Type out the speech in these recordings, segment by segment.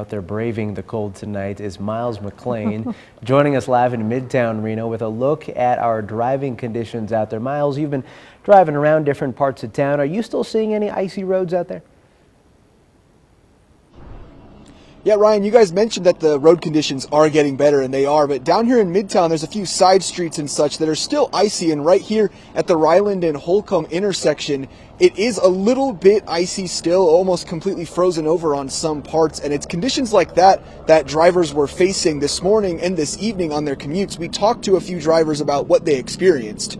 Out there braving the cold tonight is Miles McLean joining us live in Midtown Reno with a look at our driving conditions out there. Miles, you've been driving around different parts of town. Are you still seeing any icy roads out there? Yeah, Ryan, you guys mentioned that the road conditions are getting better, and they are, but down here in Midtown, there's a few side streets and such that are still icy, and right here at the Ryland and Holcomb intersection, it is a little bit icy still, almost completely frozen over on some parts, and it's conditions like that that drivers were facing this morning and this evening on their commutes. We talked to a few drivers about what they experienced.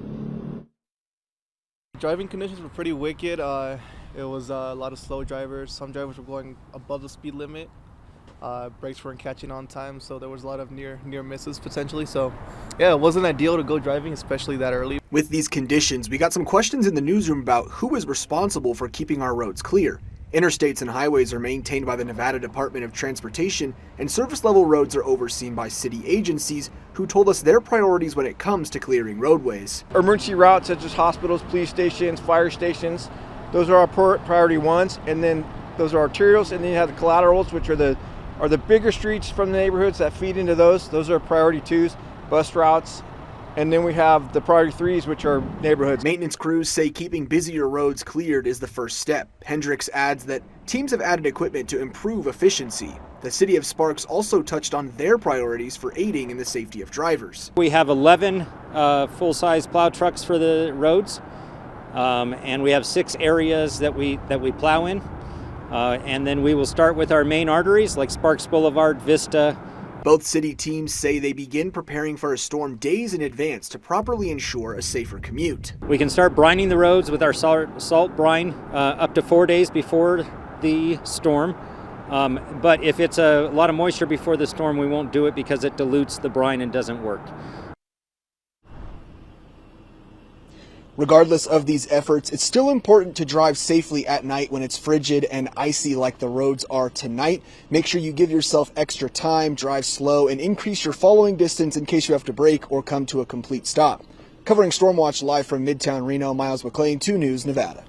Driving conditions were pretty wicked. It was a lot of slow drivers. Some drivers were going above the speed limit. Brakes weren't catching on time, so there was a lot of near misses potentially. So yeah, it wasn't ideal to go driving, especially that early. With these conditions, we got some questions in the newsroom about who is responsible for keeping our roads clear. Interstates and highways are maintained by the Nevada Department of Transportation, and surface level roads are overseen by city agencies who told us their priorities when it comes to clearing roadways. Emergency routes such as hospitals, police stations, fire stations, those are our priority ones, and then those are arterials, and then you have the collaterals, which are the bigger streets from the neighborhoods that feed into those. Those are priority twos, bus routes, and then we have the priority threes, which are neighborhoods. Maintenance crews say keeping busier roads cleared is the first step. Hendricks adds that teams have added equipment to improve efficiency. The city of Sparks also touched on their priorities for aiding in the safety of drivers. We have 11 full-size plow trucks for the roads, and we have 6 areas that we plow in. And then we will start with our main arteries like Sparks Boulevard, Vista. Both city teams say they begin preparing for a storm days in advance to properly ensure a safer commute. We can start brining the roads with our salt brine up to 4 days before the storm. But if it's a lot of moisture before the storm, we won't do it because it dilutes the brine and doesn't work. Regardless of these efforts, it's still important to drive safely at night when it's frigid and icy like the roads are tonight. Make sure you give yourself extra time, drive slow, and increase your following distance in case you have to brake or come to a complete stop. Covering Stormwatch live from Midtown Reno, Miles McLean, 2 News, Nevada.